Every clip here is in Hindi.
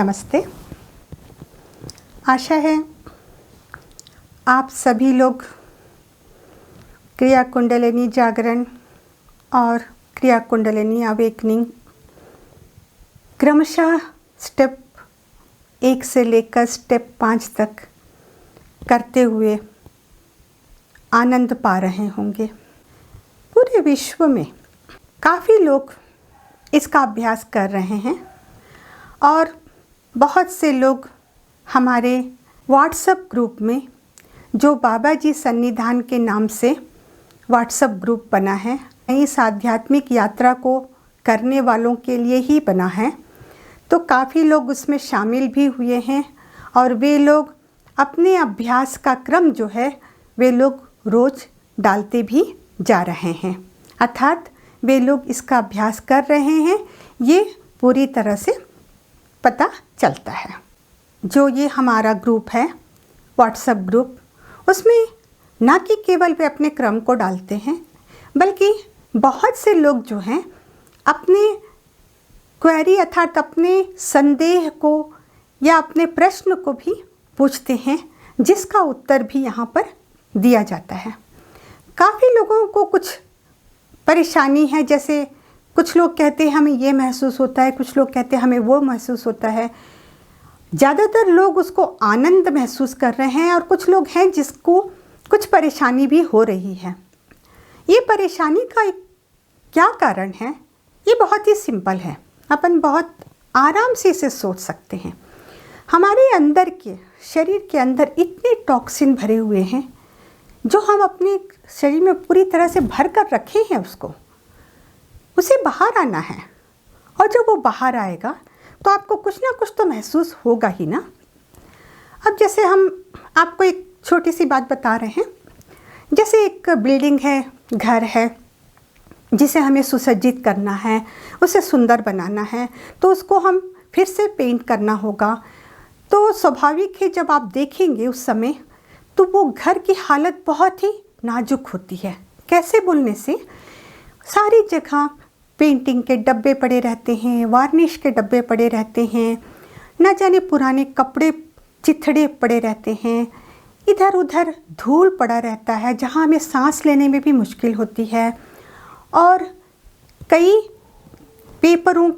नमस्ते। आशा है आप सभी लोग क्रिया कुंडलिनी जागरण और क्रिया कुंडलिनी अवेकनिंग क्रमशः स्टेप 1 से लेकर स्टेप 5 तक करते हुए आनंद पा रहे होंगे। पूरे विश्व में काफ़ी लोग इसका अभ्यास कर रहे हैं और बहुत से लोग हमारे व्हाट्सएप ग्रुप में, जो बाबा जी सन्निधान के नाम से व्हाट्सएप ग्रुप बना है, इस आध्यात्मिक यात्रा को करने वालों के लिए ही बना है, तो काफ़ी लोग उसमें शामिल भी हुए हैं और वे लोग अपने अभ्यास का क्रम जो है वे लोग रोज़ डालते भी जा रहे हैं। अर्थात वे लोग इसका अभ्यास कर रहे हैं, ये पूरी तरह से पता चलता है। जो ये हमारा ग्रुप है व्हाट्सएप ग्रुप, उसमें ना कि केवल वे अपने क्रम को डालते हैं, बल्कि बहुत से लोग जो हैं अपने क्वेरी अर्थात अपने संदेह को या अपने प्रश्न को भी पूछते हैं, जिसका उत्तर भी यहाँ पर दिया जाता है। काफ़ी लोगों को कुछ परेशानी है, जैसे कुछ लोग कहते हैं हमें ये महसूस होता है, कुछ लोग कहते हैं हमें वो महसूस होता है। ज़्यादातर लोग उसको आनंद महसूस कर रहे हैं और कुछ लोग हैं जिसको कुछ परेशानी भी हो रही है। ये परेशानी का क्या कारण है? ये बहुत ही सिंपल है, अपन बहुत आराम से इसे सोच सकते हैं। हमारे अंदर के शरीर के अंदर इतने टॉक्सिन भरे हुए हैं जो हम अपने शरीर में पूरी तरह से भर कर रखे हैं, उसे बाहर आना है। और जब वो बाहर आएगा तो आपको कुछ ना कुछ तो महसूस होगा ही ना। अब जैसे हम आपको एक छोटी सी बात बता रहे हैं, जैसे एक बिल्डिंग है, घर है, जिसे हमें सुसज्जित करना है, उसे सुंदर बनाना है, तो उसको हम फिर से पेंट करना होगा। तो स्वाभाविक है जब आप देखेंगे उस समय तो वो घर की हालत बहुत ही नाजुक होती है। कैसे बोलने से, सारी जगह पेंटिंग के डब्बे पड़े रहते हैं, वार्निश के डब्बे पड़े रहते हैं, न जाने पुराने कपड़े चिथड़े पड़े रहते हैं, इधर उधर धूल पड़ा रहता है जहाँ हमें सांस लेने में भी मुश्किल होती है, और कई पेपरों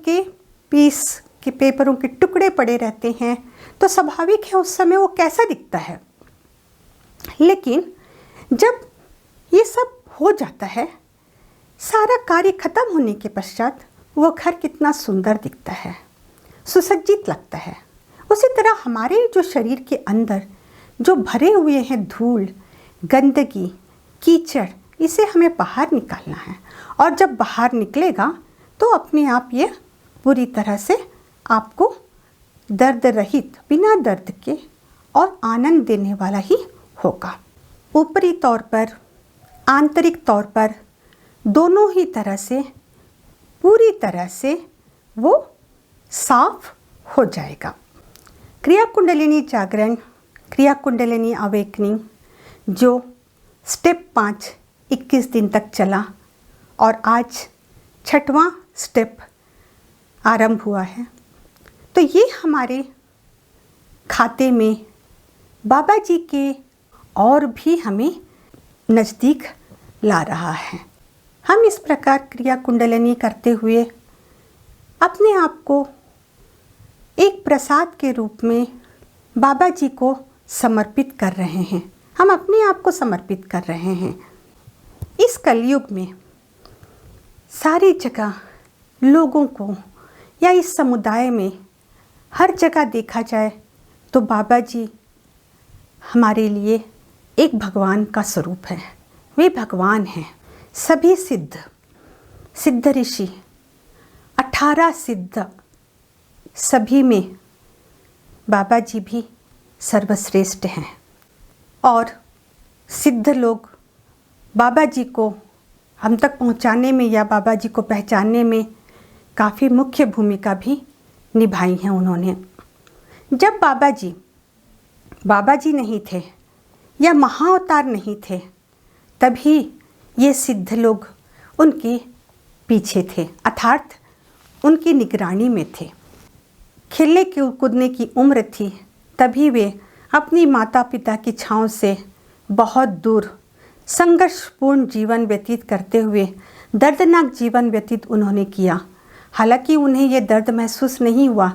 के टुकड़े पड़े रहते हैं। तो स्वाभाविक है उस समय वो कैसा दिखता है। लेकिन जब ये सब हो जाता है, सारा कार्य खत्म होने के पश्चात वो घर कितना सुंदर दिखता है, सुसज्जित लगता है। उसी तरह हमारे जो शरीर के अंदर जो भरे हुए हैं धूल, गंदगी, कीचड़, इसे हमें बाहर निकालना है। और जब बाहर निकलेगा तो अपने आप ये पूरी तरह से आपको दर्द रहित, बिना दर्द के और आनंद देने वाला ही होगा। ऊपरी तौर पर, आंतरिक तौर पर, दोनों ही तरह से पूरी तरह से वो साफ हो जाएगा। क्रिया कुंडलिनी जागरण, क्रिया कुंडलिनी अवेकनिंग जो स्टेप 5 21 दिन तक चला और आज 6वां स्टेप आरंभ हुआ है, तो ये हमारे खाते में बाबा जी के और भी हमें नज़दीक ला रहा है। हम इस प्रकार क्रिया कुंडलिनी करते हुए अपने आप को एक प्रसाद के रूप में बाबा जी को समर्पित कर रहे हैं। हम अपने आप को समर्पित कर रहे हैं। इस कलयुग में सारी जगह लोगों को, या इस समुदाय में हर जगह देखा जाए तो बाबा जी हमारे लिए एक भगवान का स्वरूप है। वे भगवान हैं। सभी सिद्ध ऋषि, 18 सिद्ध, सभी में बाबा जी भी सर्वश्रेष्ठ हैं। और सिद्ध लोग बाबा जी को हम तक पहुंचाने में या बाबा जी को पहचानने में काफ़ी मुख्य भूमिका भी निभाई है उन्होंने। जब बाबा जी नहीं थे या महाअवतार नहीं थे, तभी ये सिद्ध लोग उनके पीछे थे, अर्थात उनकी निगरानी में थे। खेलने कूदने की उम्र थी, तभी वे अपनी माता पिता की छाँव से बहुत दूर संघर्षपूर्ण जीवन व्यतीत करते हुए दर्दनाक जीवन व्यतीत उन्होंने किया। हालांकि उन्हें ये दर्द महसूस नहीं हुआ,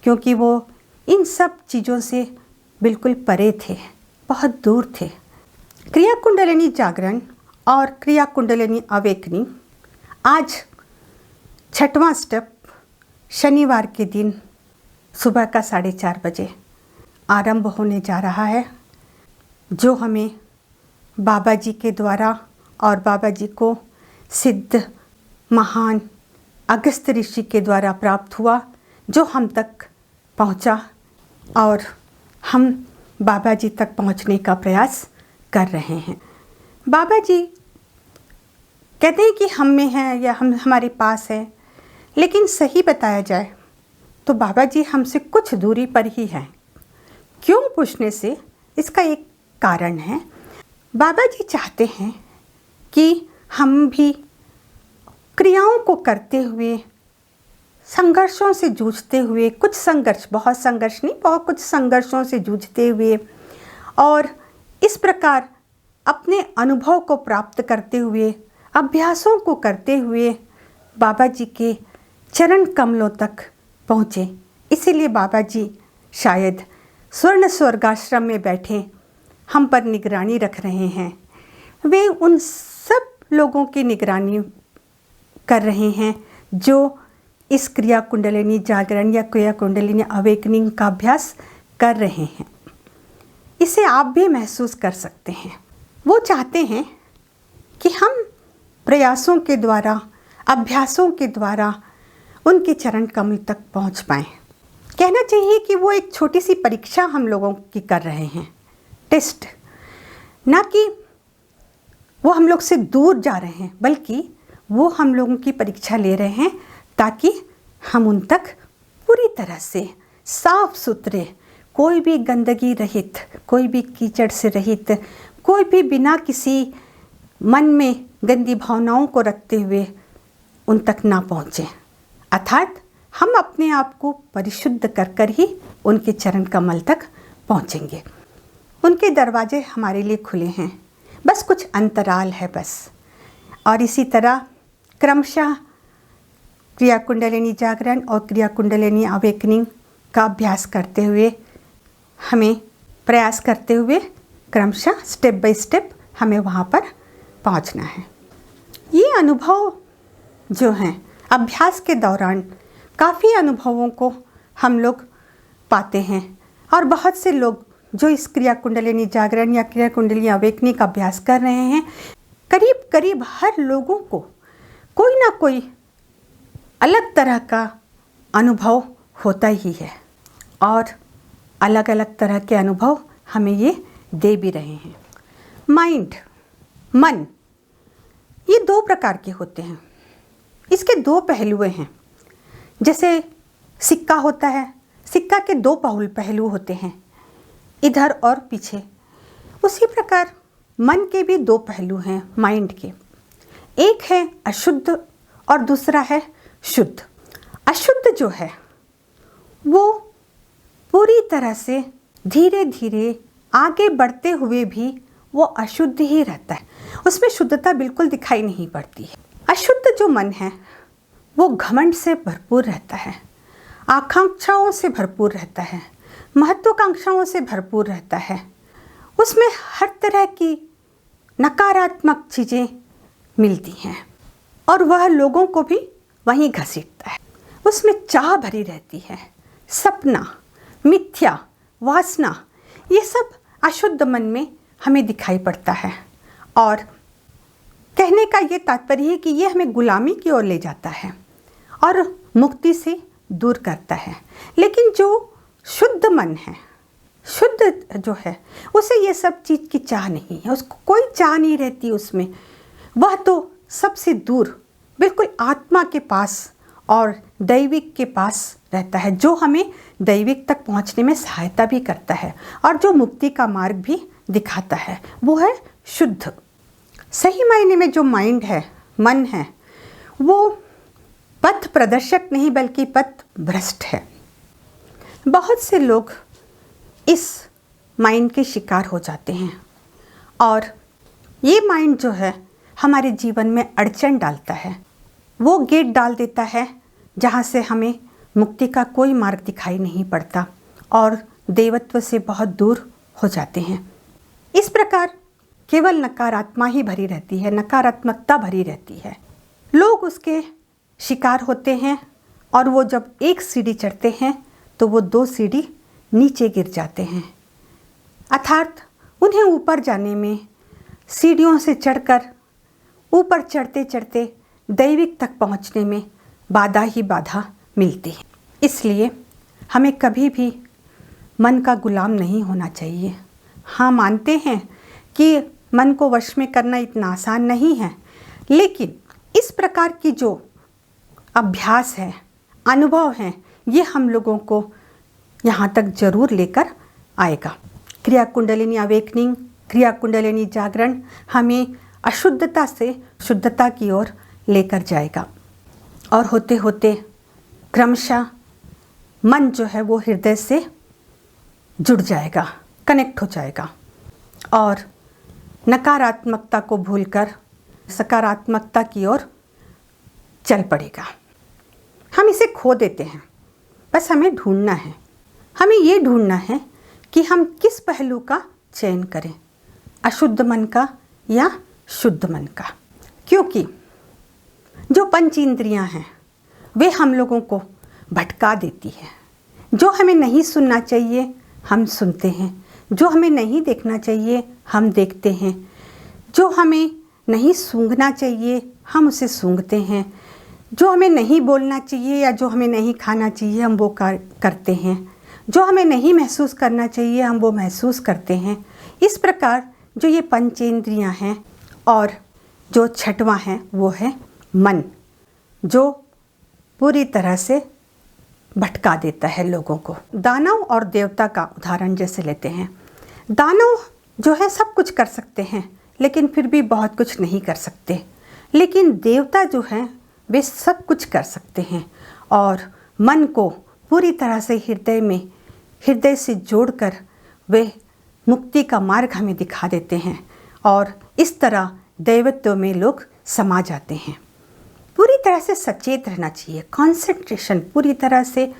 क्योंकि वो इन सब चीज़ों से बिल्कुल परे थे, बहुत दूर थे। क्रिया कुंडलिनी जागरण और क्रिया कुंडलिनी अवेकनिंग आज 6वां स्टेप शनिवार के दिन सुबह का 4:30 बजे आरंभ होने जा रहा है, जो हमें बाबा जी के द्वारा और बाबा जी को सिद्ध महान अगस्त ऋषि के द्वारा प्राप्त हुआ, जो हम तक पहुंचा और हम बाबा जी तक पहुंचने का प्रयास कर रहे हैं। बाबा जी कहते हैं कि हम में है या हम हमारे पास है, लेकिन सही बताया जाए तो बाबा जी हमसे कुछ दूरी पर ही हैं। क्यों पूछने से इसका एक कारण है। बाबा जी चाहते हैं कि हम भी क्रियाओं को करते हुए, संघर्षों से जूझते हुए, कुछ संघर्ष, बहुत संघर्ष नहीं, बहुत कुछ संघर्षों से जूझते हुए और इस प्रकार अपने अनुभव को प्राप्त करते हुए, अभ्यासों को करते हुए बाबा जी के चरण कमलों तक पहुँचे। इसीलिए बाबा जी शायद स्वर्ण स्वर्गाश्रम में बैठे हम पर निगरानी रख रहे हैं। वे उन सब लोगों की निगरानी कर रहे हैं जो इस क्रिया कुंडलिनी जागरण या क्रिया कुंडलिनी अवेकनिंग का अभ्यास कर रहे हैं। इसे आप भी महसूस कर सकते हैं। वो चाहते हैं कि हम प्रयासों के द्वारा, अभ्यासों के द्वारा उनके चरण कमल तक पहुंच पाएं। कहना चाहिए कि वो एक छोटी सी परीक्षा हम लोगों की कर रहे हैं, टेस्ट। ना कि वो हम लोग से दूर जा रहे हैं, बल्कि वो हम लोगों की परीक्षा ले रहे हैं ताकि हम उन तक पूरी तरह से साफ सुथरे, कोई भी गंदगी रहित, कोई भी कीचड़ से रहित, कोई भी बिना किसी मन में गंदी भावनाओं को रखते हुए उन तक ना पहुँचे। अर्थात हम अपने आप को परिशुद्ध कर कर ही उनके चरण कमल तक पहुँचेंगे। उनके दरवाजे हमारे लिए खुले हैं, बस कुछ अंतराल है बस। और इसी तरह क्रमशः क्रिया कुंडलिनी जागरण और क्रिया कुंडलिनी अवेकनिंग का अभ्यास करते हुए, हमें प्रयास करते हुए क्रमशः स्टेप बाय स्टेप हमें वहाँ पर पहुँचना है। ये अनुभव जो हैं अभ्यास के दौरान काफ़ी अनुभवों को हम लोग पाते हैं और बहुत से लोग जो इस क्रिया कुंडलिनी जागरण या क्रिया कुंडलिनी अवेकनिंग का अभ्यास कर रहे हैं, करीब करीब हर लोगों को कोई ना कोई अलग तरह का अनुभव होता ही है और अलग अलग तरह के अनुभव हमें ये दे भी रहे हैं। माइंड, मन, ये 2 प्रकार के होते हैं। इसके 2 पहलू हैं। जैसे सिक्का होता है, सिक्का के 2 पहलू होते हैं, इधर और पीछे। उसी प्रकार मन के भी 2 पहलू हैं माइंड के। एक है अशुद्ध और दूसरा है शुद्ध। अशुद्ध जो है वो पूरी तरह से धीरे धीरे आगे बढ़ते हुए भी वो अशुद्ध ही रहता है, उसमें शुद्धता बिल्कुल दिखाई नहीं पड़ती है। अशुद्ध जो मन है वो घमंड से भरपूर रहता है, आकांक्षाओं से भरपूर रहता है, महत्वाकांक्षाओं से भरपूर रहता है। उसमें हर तरह की नकारात्मक चीज़ें मिलती हैं और वह लोगों को भी वहीं घसीटता है। उसमें चाह भरी रहती है, सपना, मिथ्या, वासना, ये सब अशुद्ध मन में हमें दिखाई पड़ता है। और कहने का ये तात्पर्य है कि ये हमें गुलामी की ओर ले जाता है और मुक्ति से दूर करता है। लेकिन जो शुद्ध मन है, शुद्ध जो है, उसे ये सब चीज़ की चाह नहीं है, उसको कोई चाह नहीं रहती उसमें। वह तो सबसे दूर बिल्कुल आत्मा के पास और दैविक के पास रहता है, जो हमें दैविक तक पहुंचने में सहायता भी करता है और जो मुक्ति का मार्ग भी दिखाता है। वो है शुद्ध। सही मायने में जो माइंड है, मन है, वो पथ प्रदर्शक नहीं बल्कि पथ भ्रष्ट है। बहुत से लोग इस माइंड के शिकार हो जाते हैं और ये माइंड जो है हमारे जीवन में अड़चन डालता है। वो गेट डाल देता है जहाँ से हमें मुक्ति का कोई मार्ग दिखाई नहीं पड़ता और देवत्व से बहुत दूर हो जाते हैं। इस प्रकार केवल नकारात्मा ही भरी रहती है, नकारात्मकता भरी रहती है। लोग उसके शिकार होते हैं और वो जब एक सीढ़ी चढ़ते हैं तो वो 2 सीढ़ी नीचे गिर जाते हैं, अर्थात उन्हें ऊपर जाने में सीढ़ियों से चढ़कर ऊपर चढ़ते चढ़ते दैविक तक पहुंचने में बाधा ही बाधा मिलती है। इसलिए हमें कभी भी मन का गुलाम नहीं होना चाहिए। हाँ, मानते हैं कि मन को वश में करना इतना आसान नहीं है, लेकिन इस प्रकार की जो अभ्यास है, अनुभव है, ये हम लोगों को यहाँ तक जरूर लेकर आएगा। क्रिया कुंडलिनी अवेकनिंग, क्रिया कुंडलिनी जागरण हमें अशुद्धता से शुद्धता की ओर लेकर जाएगा और होते होते क्रमशः मन जो है वो हृदय से जुड़ जाएगा, कनेक्ट हो जाएगा और नकारात्मकता को भूलकर सकारात्मकता की ओर चल पड़ेगा। हम इसे खो देते हैं, बस हमें ढूंढना है। हमें ये ढूंढना है कि हम किस पहलू का चयन करें, अशुद्ध मन का या शुद्ध मन का। क्योंकि जो पंच इंद्रियां हैं वे हम लोगों को भटका देती है। जो हमें नहीं सुनना चाहिए हम सुनते हैं, जो हमें नहीं देखना चाहिए हम देखते हैं, जो हमें नहीं सूंघना चाहिए हम उसे सूंघते हैं, जो हमें नहीं बोलना चाहिए या जो हमें नहीं खाना चाहिए हम वो करते हैं, जो हमें नहीं महसूस करना चाहिए हम वो महसूस करते हैं। इस प्रकार जो ये पंचेंद्रियां हैं और जो छठवां है वो है मन, जो पूरी तरह से भटका देता है लोगों को। दानव और देवता का उदाहरण जैसे लेते हैं, दानव जो है सब कुछ कर सकते हैं लेकिन फिर भी बहुत कुछ नहीं कर सकते, लेकिन देवता जो हैं वे सब कुछ कर सकते हैं और मन को पूरी तरह से हृदय से जोड़कर वे मुक्ति का मार्ग हमें दिखा देते हैं और इस तरह दैवत्व में लोग समा जाते हैं। पूरी तरह से सचेत रहना चाहिए, कंसंट्रेशन, पूरी तरह से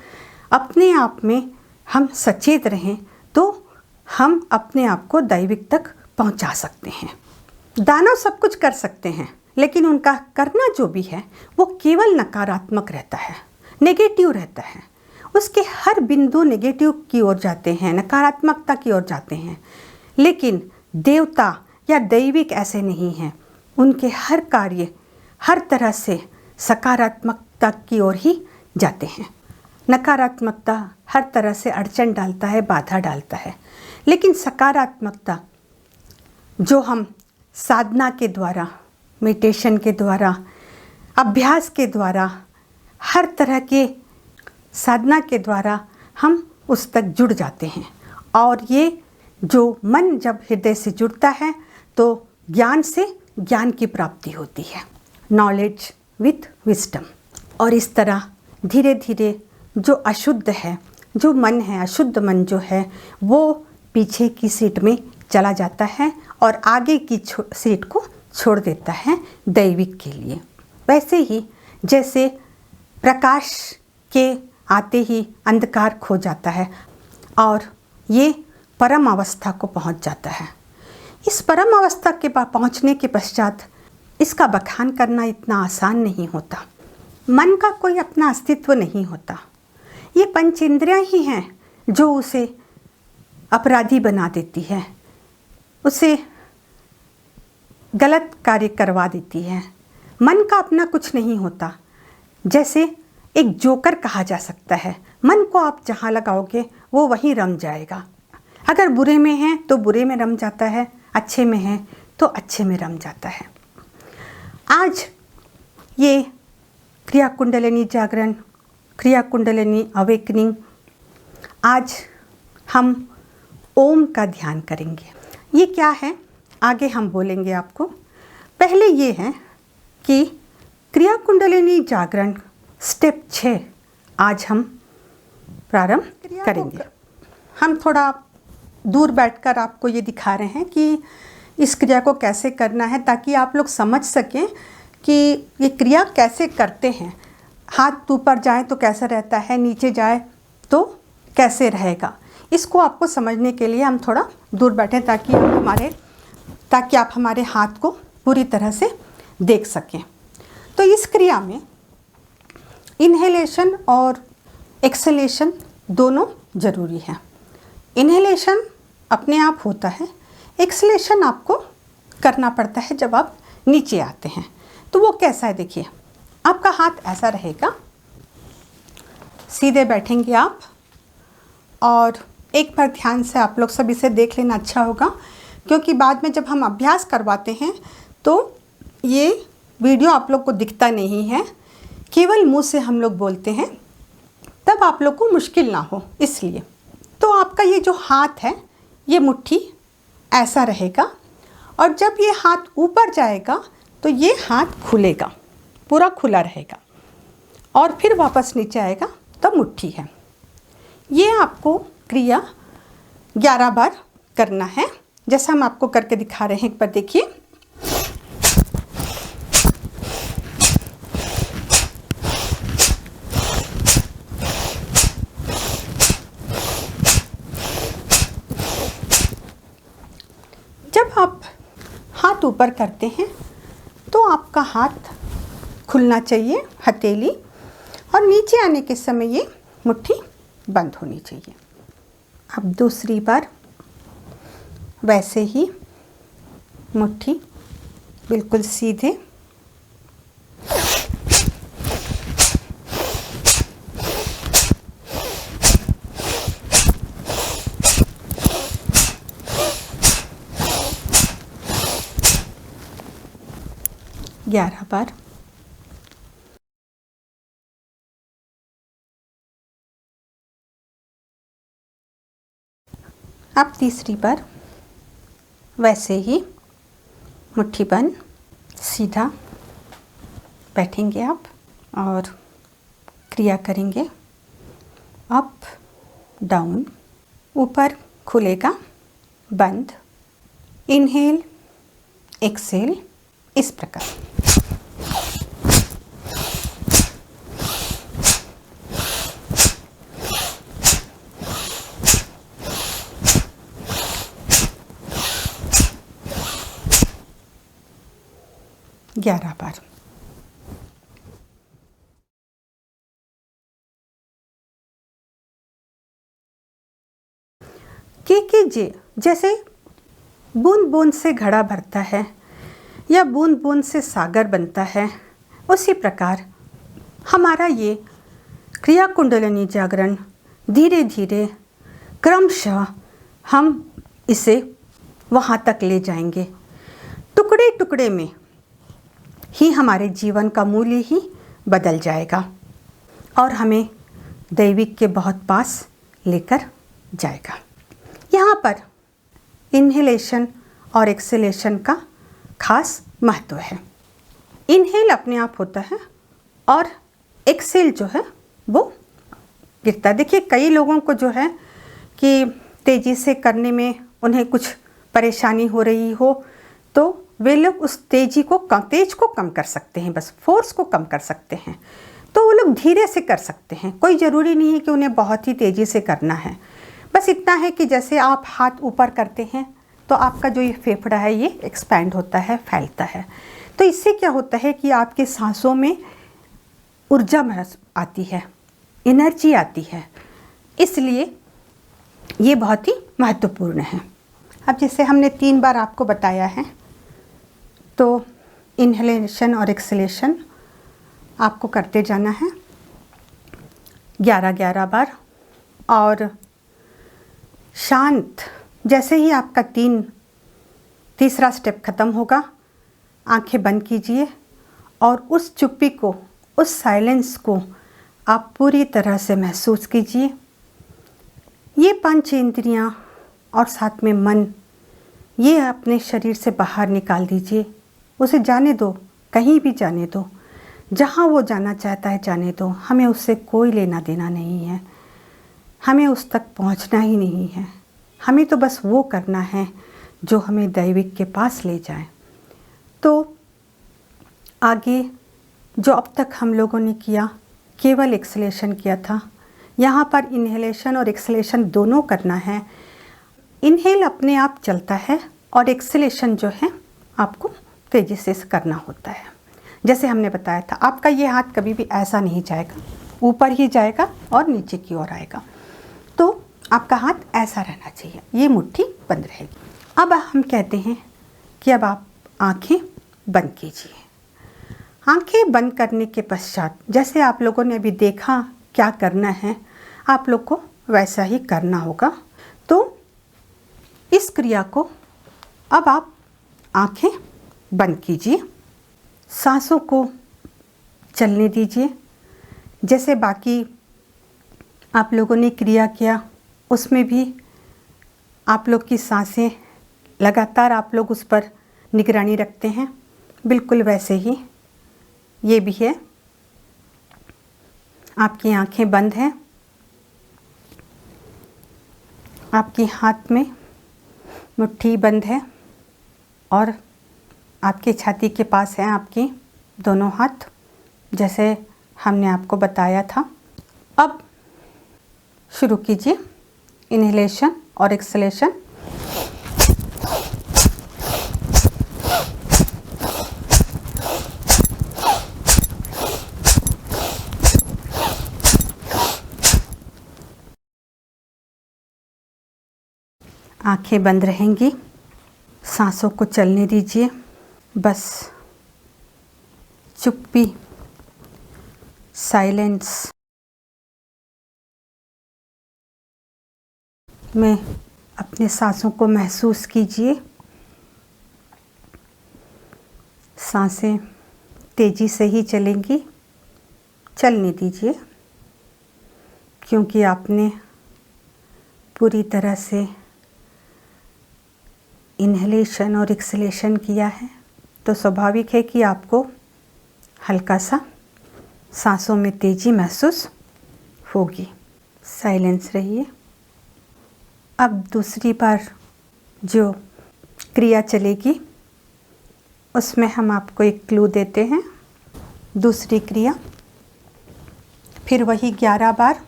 अपने आप में हम सचेत रहें तो हम अपने आप को दैविक तक पहुंचा सकते हैं। दानव सब कुछ कर सकते हैं लेकिन उनका करना जो भी है वो केवल नकारात्मक रहता है, नेगेटिव रहता है। उसके हर बिंदु नेगेटिव की ओर जाते हैं, नकारात्मकता की ओर जाते हैं। लेकिन देवता या दैविक ऐसे नहीं हैं, उनके हर कार्य हर तरह से सकारात्मकता की ओर ही जाते हैं। नकारात्मकता हर तरह से अड़चन डालता है, बाधा डालता है, लेकिन सकारात्मकता जो हम साधना के द्वारा, मेडिटेशन के द्वारा, अभ्यास के द्वारा, हर तरह के साधना के द्वारा हम उस तक जुड़ जाते हैं। और ये जो मन जब हृदय से जुड़ता है तो ज्ञान से ज्ञान की प्राप्ति होती है, नॉलेज विथ विजडम। और इस तरह धीरे धीरे जो अशुद्ध है, जो मन है, अशुद्ध मन जो है वो पीछे की सीट में चला जाता है और आगे की सीट को छोड़ देता है दैविक के लिए। वैसे ही जैसे प्रकाश के आते ही अंधकार खो जाता है और ये परम अवस्था को पहुंच जाता है। इस परम अवस्था के पहुंचने के पश्चात इसका बखान करना इतना आसान नहीं होता। मन का कोई अपना अस्तित्व नहीं होता, ये पंचेंद्रियां ही हैं जो उसे अपराधी बना देती है, उसे गलत कार्य करवा देती है। मन का अपना कुछ नहीं होता, जैसे एक जोकर कहा जा सकता है। मन को आप जहाँ लगाओगे वो वहीं रम जाएगा। अगर बुरे में है तो बुरे में रम जाता है, अच्छे में है तो अच्छे में रम जाता है। आज ये क्रिया कुंडलिनी जागरण, क्रिया कुंडलिनी अवेकनिंग, आज हम ओम का ध्यान करेंगे। ये क्या है आगे हम बोलेंगे आपको। पहले ये है कि क्रिया कुंडलिनी जागरण स्टेप 6 आज हम प्रारंभ करेंगे। हम थोड़ा दूर बैठकर आपको ये दिखा रहे हैं कि इस क्रिया को कैसे करना है, ताकि आप लोग समझ सकें कि ये क्रिया कैसे करते हैं। हाथ ऊपर जाए तो कैसा रहता है, नीचे जाए तो कैसे रहेगा, इसको आपको समझने के लिए हम थोड़ा दूर बैठें ताकि आप हमारे हाथ को पूरी तरह से देख सकें। तो इस क्रिया में इन्हेलेशन और एक्सहेलेशन दोनों ज़रूरी है। इन्हेलेशन अपने आप होता है, एक्सहेलेशन आपको करना पड़ता है जब आप नीचे आते हैं। तो वो कैसा है, देखिए आपका हाथ ऐसा रहेगा, सीधे बैठेंगे आप, और एक बार ध्यान से आप लोग सब इसे देख लेना अच्छा होगा, क्योंकि बाद में जब हम अभ्यास करवाते हैं तो ये वीडियो आप लोग को दिखता नहीं है, केवल मुंह से हम लोग बोलते हैं, तब आप लोग को मुश्किल ना हो इसलिए। तो आपका ये जो हाथ है, ये मुट्ठी ऐसा रहेगा, और जब ये हाथ ऊपर जाएगा तो ये हाथ खुलेगा, पूरा खुला रहेगा, और फिर वापस नीचे आएगा तब मुट्ठी है। ये आपको क्रिया 11 बार करना है, जैसा हम आपको करके दिखा रहे हैं। एक बार देखिए। जब आप हाथ ऊपर करते हैं तो आपका हाथ खुलना चाहिए, हथेली, और नीचे आने के समय ये मुट्ठी बंद होनी चाहिए। अब दूसरी बार वैसे ही मुट्ठी बिल्कुल सीधे, ग्यारह बार। अब तीसरी बार वैसे ही मुट्ठी बंद, सीधा बैठेंगे आप और क्रिया करेंगे अप डाउन। ऊपर खुलेगा, बंद, इनहेल एक्सेल, इस प्रकार। ग्यारह बार। के जे, जैसे बूंद बूंद से घड़ा भरता है या बूंद बूंद से सागर बनता है, उसी प्रकार हमारा ये क्रिया कुंडलिनी जागरण धीरे धीरे क्रमशः हम इसे वहाँ तक ले जाएंगे। टुकड़े टुकड़े में ही हमारे जीवन का मूल्य ही बदल जाएगा और हमें दैविक के बहुत पास लेकर जाएगा। यहाँ पर इन्हेलेशन और एक्सेलेशन का खास महत्व है। इनहेल अपने आप होता है और एक्सेल जो है वो गिरता है। देखिए कई लोगों को जो है कि तेज़ी से करने में उन्हें कुछ परेशानी हो रही हो तो वे लोग उस तेज़ को कम कर सकते हैं, बस फोर्स को कम कर सकते हैं। तो वो लोग धीरे से कर सकते हैं, कोई ज़रूरी नहीं है कि उन्हें बहुत ही तेज़ी से करना है। बस इतना है कि जैसे आप हाथ ऊपर करते हैं तो आपका जो ये फेफड़ा है ये एक्सपैंड होता है, फैलता है। तो इससे क्या होता है कि आपके सांसों में ऊर्जा आती है, एनर्जी आती है, इसलिए ये बहुत ही महत्वपूर्ण है। अब जैसे हमने 3 बार आपको बताया है, तो इन्हेलेशन और एक्सहेलेशन आपको करते जाना है 11-11 बार। और शांत, जैसे ही आपका तीसरा स्टेप ख़त्म होगा, आंखें बंद कीजिए और उस चुप्पी को, उस साइलेंस को आप पूरी तरह से महसूस कीजिए। ये 5 इंद्रियां और साथ में मन, ये अपने शरीर से बाहर निकाल दीजिए, उसे जाने दो, कहीं भी जाने दो, जहाँ वो जाना चाहता है जाने दो, हमें उससे कोई लेना देना नहीं है। हमें उस तक पहुंचना ही नहीं है। हमें तो बस वो करना है जो हमें दैविक के पास ले जाए। तो आगे जो अब तक हम लोगों ने किया, केवल एक्सलेशन किया था, यहाँ पर इन्हेलेशन और एक्सलेशन दोनों करना है। इन्हेल अपने आप चलता है और एक्सलेशन जो है आपको तेज़ी से करना होता है। जैसे हमने बताया था, आपका ये हाथ कभी भी ऐसा नहीं जाएगा, ऊपर ही जाएगा और नीचे की ओर आएगा। तो आपका हाथ ऐसा रहना चाहिए, ये मुट्ठी बंद रहेगी। अब हम कहते हैं कि अब आप आंखें बंद कीजिए। आंखें बंद करने के पश्चात जैसे आप लोगों ने अभी देखा क्या करना है, आप लोग को वैसा ही करना होगा। तो इस क्रिया को अब आप आंखें बंद कीजिए, सांसों को चलने दीजिए। जैसे बाकी आप लोगों ने क्रिया किया, उसमें भी आप लोग की सांसें लगातार आप लोग उस पर निगरानी रखते हैं, बिल्कुल वैसे ही ये भी है। आपकी आंखें बंद हैं, आपके हाथ में मुट्ठी बंद है और आपकी छाती के पास हैं आपकी दोनों हाथ, जैसे हमने आपको बताया था। अब शुरू कीजिए इन्हेलेशन और एक्सलेशन। आंखें बंद रहेंगी, सांसों को चलने दीजिए। बस चुप्पी, साइलेंस में अपने सांसों को महसूस कीजिए। सांसें तेज़ी से ही चलेंगी, चलने दीजिए, क्योंकि आपने पूरी तरह से इन्हेलेशन और एक्सलेशन किया है, तो स्वाभाविक है कि आपको हल्का सा सांसों में तेज़ी महसूस होगी। साइलेंस रहिए। अब दूसरी बार जो क्रिया चलेगी उसमें हम आपको एक क्लू देते हैं। दूसरी क्रिया फिर वही 11 बार।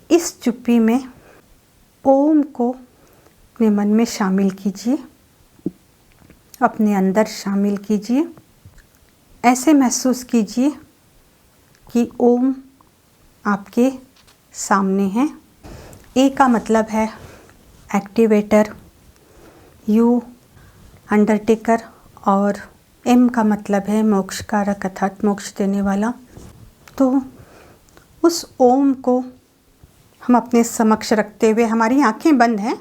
इस चुप्पी में ओम को अपने मन में शामिल कीजिए, अपने अंदर शामिल कीजिए। ऐसे महसूस कीजिए कि ओम आपके सामने है। ए का मतलब है एक्टिवेटर, यू अंडरटेकर और एम का मतलब है मोक्षकारक अर्थात मोक्ष देने वाला। तो उस ओम को हम अपने समक्ष रखते हुए, हमारी आंखें बंद हैं,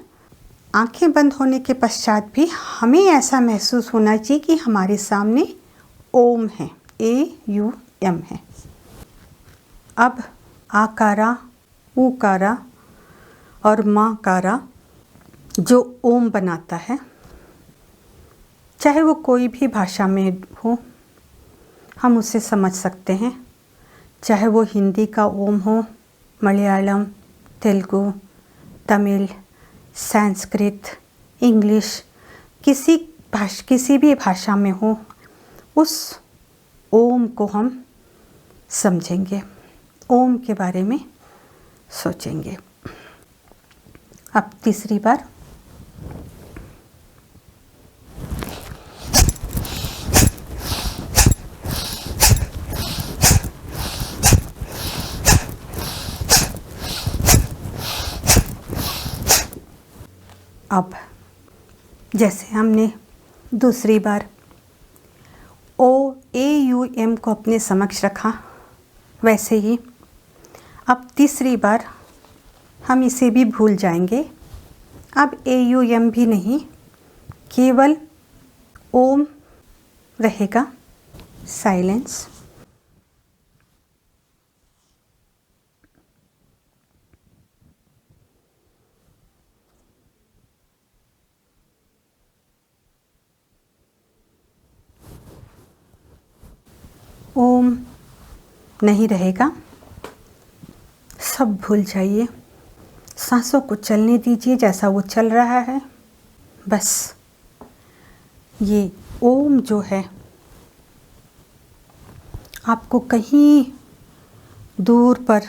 आंखें बंद होने के पश्चात भी हमें ऐसा महसूस होना चाहिए कि हमारे सामने ओम है, AUM है। अब आकारा, ऊकारा और माकारा जो ओम बनाता है, चाहे वो कोई भी भाषा में हो, हम उसे समझ सकते हैं। चाहे वो हिंदी का ओम हो, मलयालम, तेलुगु, तमिल, संस्कृत, इंग्लिश, किसी भी भाषा में हो, उस ओम को हम समझेंगे, ओम के बारे में सोचेंगे। अब तीसरी बार अब जैसे हमने दूसरी बार AUM को अपने समक्ष रखा, वैसे ही अब तीसरी बार हम इसे भी भूल जाएंगे। अब AUM भी नहीं, केवल ओम रहेगा। साइलेंस। ओम नहीं रहेगा, सब भूल जाइए। सांसों को चलने दीजिए जैसा वो चल रहा है। बस ये ओम जो है आपको कहीं दूर पर,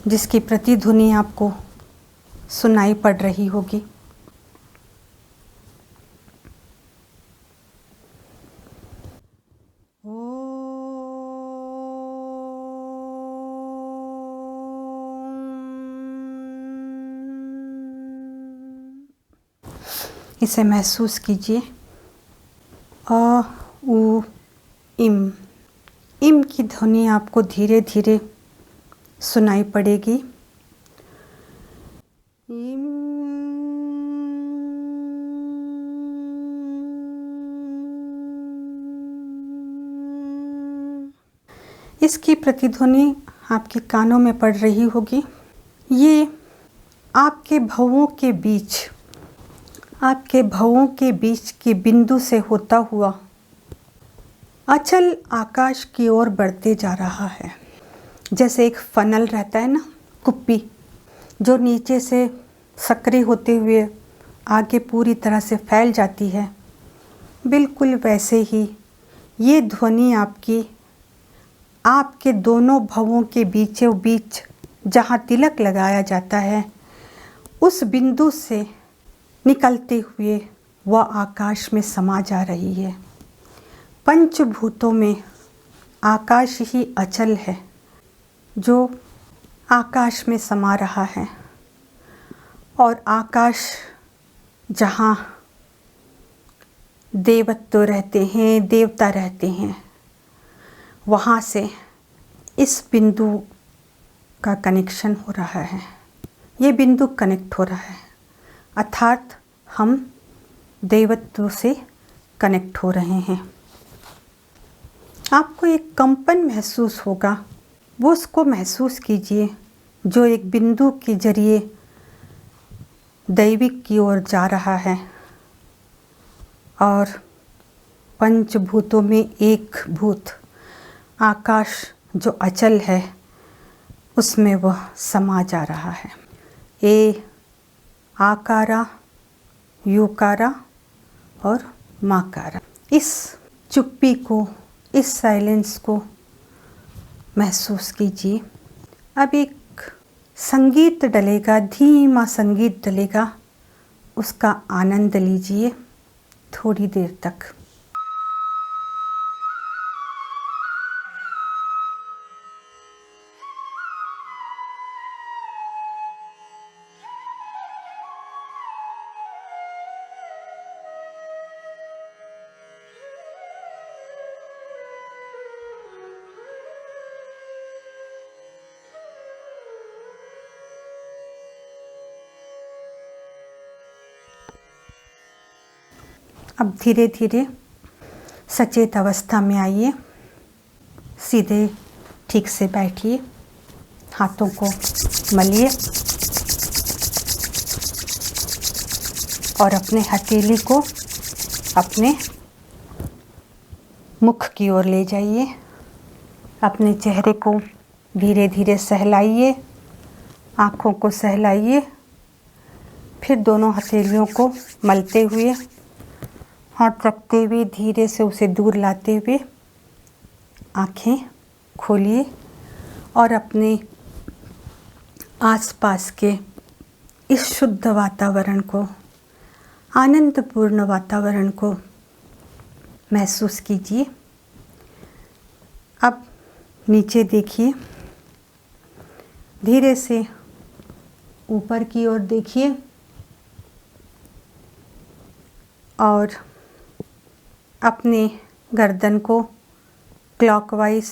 जिसकी प्रतिध्वनि आपको सुनाई पड़ रही होगी, इसे महसूस कीजिए। अ उ इम, इम की ध्वनि आपको धीरे धीरे सुनाई पड़ेगी। इम, इसकी प्रतिध्वनि आपके कानों में पड़ रही होगी। ये आपके भवों के बीच, आपके भवों के बीच के बिंदु से होता हुआ अचल आकाश की ओर बढ़ते जा रहा है। जैसे एक फनल रहता है ना, कुप्पी, जो नीचे से सक्रिय होते हुए आगे पूरी तरह से फैल जाती है, बिल्कुल वैसे ही ये ध्वनि आपकी आपके दोनों भवों के बीचों बीच जहाँ तिलक लगाया जाता है, उस बिंदु से निकलते हुए वह आकाश में समा जा रही है। पंचभूतों में आकाश ही अचल है, जो आकाश में समा रहा है। और आकाश जहाँ देवत्व रहते हैं, देवता रहते हैं, वहाँ से इस बिंदु का कनेक्शन हो रहा है। ये बिंदु कनेक्ट हो रहा है, अर्थात हम देवत्व से कनेक्ट हो रहे हैं। आपको एक कंपन महसूस होगा, वो उसको महसूस कीजिए जो एक बिंदु के जरिए दैविक की ओर जा रहा है और पंचभूतों में एक भूत आकाश जो अचल है उसमें वह समा जा रहा है। ए आकारा, युकारा और माकारा। इस चुप्पी को, इस साइलेंस को महसूस कीजिए। अब एक संगीत डलेगा, धीमा संगीत डलेगा, उसका आनंद लीजिए थोड़ी देर तक। अब धीरे धीरे सचेत अवस्था में आइए। सीधे ठीक से बैठिए, हाथों को मलिए और अपने हथेली को अपने मुख की ओर ले जाइए। अपने चेहरे को धीरे धीरे सहलाइए, आँखों को सहलाइए। फिर दोनों हथेलियों को मलते हुए, हाथ रखते हुए, धीरे से उसे दूर लाते हुए आँखें खोलिए और अपने आसपास के इस शुद्ध वातावरण को, आनंदपूर्ण वातावरण को महसूस कीजिए। अब नीचे देखिए, धीरे से ऊपर की ओर देखिए और अपने गर्दन को क्लॉकवाइज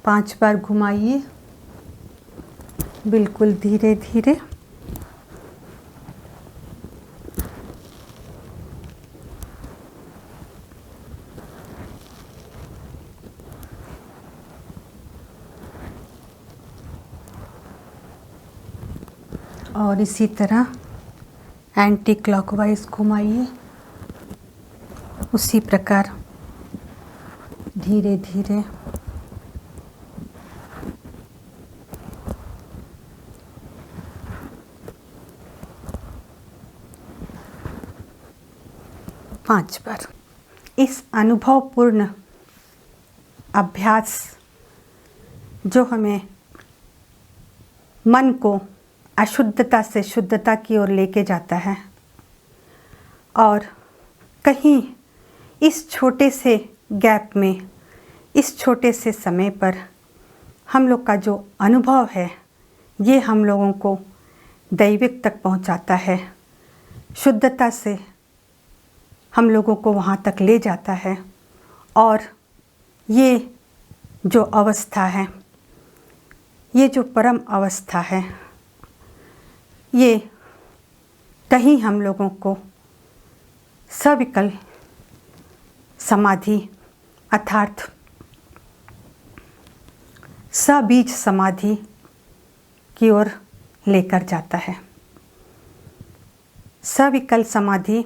5 बार घुमाइए, बिल्कुल धीरे धीरे। और इसी तरह एंटी क्लॉकवाइज घुमाइए, उसी प्रकार धीरे धीरे पांच बार इस अनुभवपूर्ण अभ्यास जो हमें मन को अशुद्धता से शुद्धता की ओर लेके जाता है, और कहीं इस छोटे से गैप में, इस छोटे से समय पर हम लोग का जो अनुभव है ये हम लोगों को दैविक तक पहुंचाता है, शुद्धता से हम लोगों को वहाँ तक ले जाता है। और ये जो अवस्था है, ये जो परम अवस्था है, ये कहीं हम लोगों को सविकल समाधि अर्थात सबीज समाधि की ओर लेकर जाता है। सविकल समाधि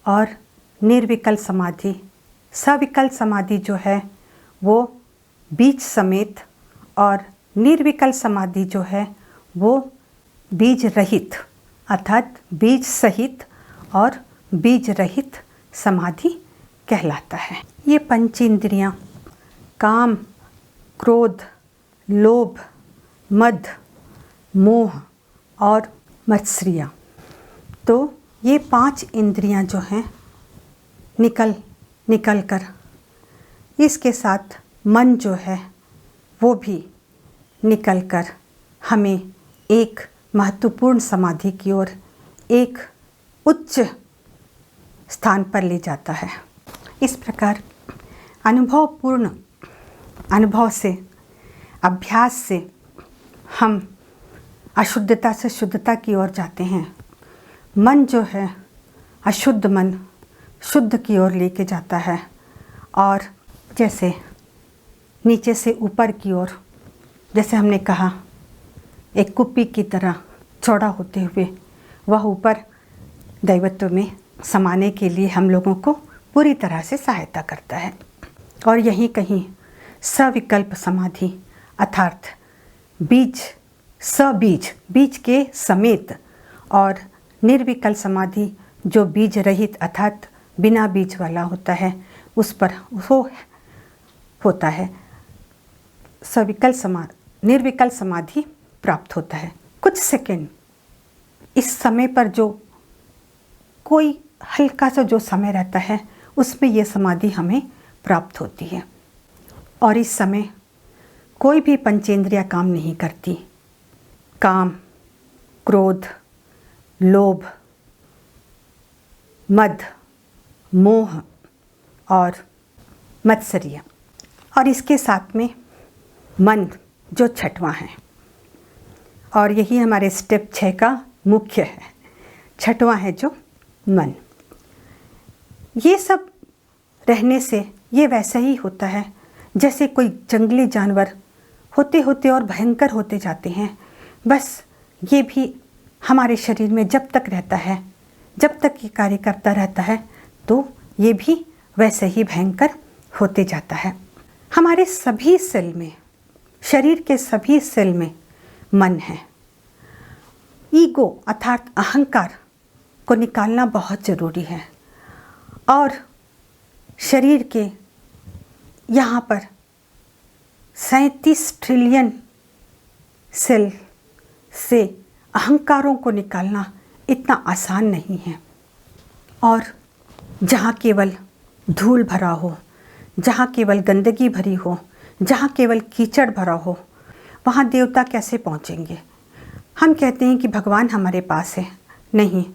और निर्विकल समाधि। सविकल समाधि जो है वो बीज समेत, और निर्विकल समाधि जो है वो बीज रहित अर्थात बीज सहित और बीज रहित समाधि कहलाता है। ये पंचेंद्रियाँ काम, क्रोध, लोभ, मद, मोह और मत्सरियाँ, तो ये पांच इंद्रियां जो हैं निकल कर इसके साथ मन जो है वो भी निकल कर हमें एक महत्वपूर्ण समाधि की ओर, एक उच्च स्थान पर ले जाता है। इस प्रकार अनुभवपूर्ण अनुभव से, अभ्यास से हम अशुद्धता से शुद्धता की ओर जाते हैं। मन जो है अशुद्ध मन शुद्ध की ओर लेके जाता है, और जैसे नीचे से ऊपर की ओर, जैसे हमने कहा एक कुप्पी की तरह चौड़ा होते हुए वह ऊपर दैवत्व में समाने के लिए हम लोगों को पूरी तरह से सहायता करता है। और यहीं कहीं सविकल्प समाधि अर्थात बीज के समेत, और निर्विकल समाधि जो बीज रहित अर्थात बिना बीज वाला होता है उस पर वो होता है। निर्विकल समाधि प्राप्त होता है। कुछ सेकंड इस समय पर जो कोई हल्का सा जो समय रहता है उसमें ये समाधि हमें प्राप्त होती है, और इस समय कोई भी पंचेंद्रियाँ काम नहीं करती। काम, क्रोध, लोभ, मद, मोह और मत्सरियाँ, और इसके साथ में मन जो छठवां है, और यही हमारे स्टेप 6 का मुख्य है। छठवां है जो मन। ये सब रहने से ये वैसा ही होता है जैसे कोई जंगली जानवर होते होते और भयंकर होते जाते हैं। बस ये भी हमारे शरीर में जब तक रहता है, जब तक ये कार्य करता रहता है, तो ये भी वैसे ही भयंकर होते जाता है। हमारे सभी सेल में, शरीर के सभी सेल में मन है। ईगो अर्थात अहंकार को निकालना बहुत ज़रूरी है, और शरीर के यहाँ पर 37 ट्रिलियन सेल से अहंकारों को निकालना इतना आसान नहीं है। और जहाँ केवल धूल भरा हो, जहाँ केवल गंदगी भरी हो, जहाँ केवल कीचड़ भरा हो, वहाँ देवता कैसे पहुँचेंगे? हम कहते हैं कि भगवान हमारे पास है, नहीं,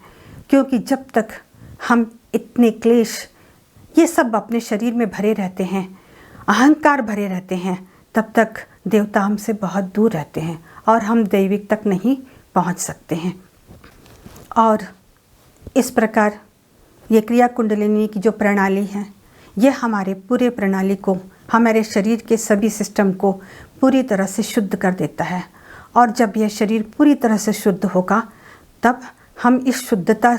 क्योंकि जब तक हम इतने क्लेश ये सब अपने शरीर में भरे रहते हैं, अहंकार भरे रहते हैं, तब तक देवता हमसे बहुत दूर रहते हैं और हम दैविक तक नहीं पहुंच सकते हैं। और इस प्रकार ये क्रिया कुंडलिनी की जो प्रणाली है, ये हमारे पूरे प्रणाली को, हमारे शरीर के सभी सिस्टम को पूरी तरह से शुद्ध कर देता है। और जब यह शरीर पूरी तरह से शुद्ध होगा, तब हम इस शुद्धता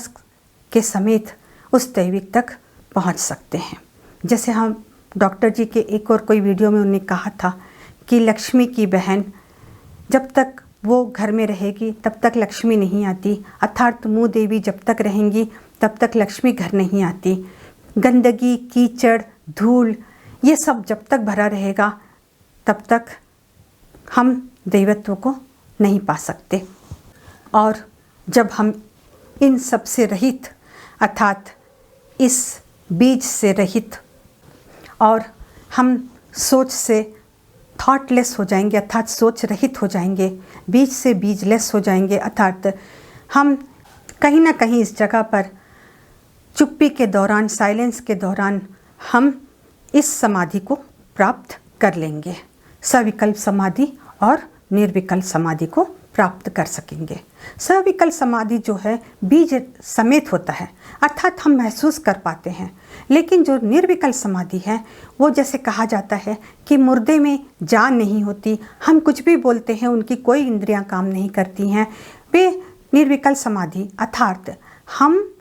के समेत उस दैविक तक पहुंच सकते हैं। जैसे हम डॉक्टर जी के एक और कोई वीडियो में उन्होंने कहा था कि लक्ष्मी की बहन जब तक वो घर में रहेगी तब तक लक्ष्मी नहीं आती, अर्थात मुँह देवी जब तक रहेंगी तब तक लक्ष्मी घर नहीं आती। गंदगी, कीचड़, धूल ये सब जब तक भरा रहेगा तब तक हम दैवत्व को नहीं पा सकते। और जब हम इन सब से रहित अर्थात इस बीज से रहित और हम सोच से थॉटलेस हो जाएंगे अर्थात सोच रहित हो जाएंगे, बीज से बीजलेस हो जाएंगे अर्थात हम कहीं ना कहीं इस जगह पर चुप्पी के दौरान, साइलेंस के दौरान हम इस समाधि को प्राप्त कर लेंगे। सविकल्प समाधि और निर्विकल्प समाधि को प्राप्त कर सकेंगे। सविकल्प समाधि जो है बीज समेत होता है अर्थात हम महसूस कर पाते हैं, लेकिन जो निर्विकल्प समाधि है वो जैसे कहा जाता है कि मुर्दे में जान नहीं होती, हम कुछ भी बोलते हैं उनकी कोई इंद्रियां काम नहीं करती हैं। वे निर्विकल्प समाधि अर्थात हम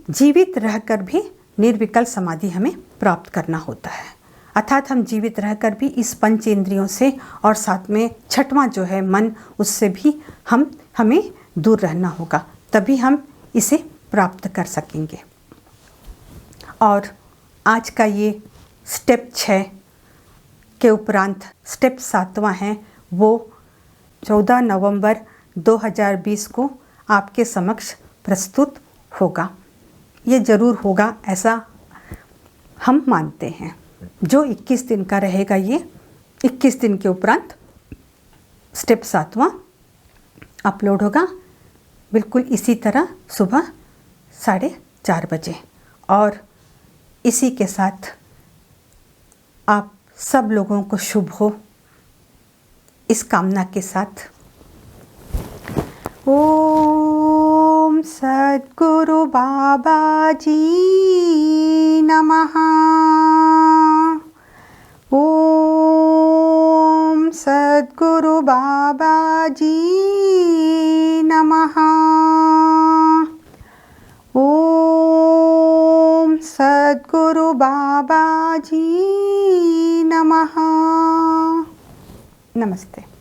जीवित रहकर भी निर्विकल्प समाधि हमें प्राप्त करना होता है, अर्थात हम जीवित रहकर भी इस पंच इंद्रियों से और साथ में छठवां जो है मन, उससे भी हमें दूर रहना होगा, तभी हम इसे प्राप्त कर सकेंगे। और आज का ये स्टेप 6 के उपरांत स्टेप 7वां है, वो 14 नवंबर 2020 को आपके समक्ष प्रस्तुत होगा। ये ज़रूर होगा ऐसा हम मानते हैं। जो 21 दिन का रहेगा, ये 21 दिन के उपरांत स्टेप 7वां अपलोड होगा, बिल्कुल इसी तरह सुबह 4:30 बजे। और इसी के साथ आप सब लोगों को शुभ हो, इस कामना के साथ ओम सद्गुरु बाबा जी नमः। ओम सद्गुरु बाबा जी नमः। ओम सद्गुरु बाबा जी नमः। नमस्ते।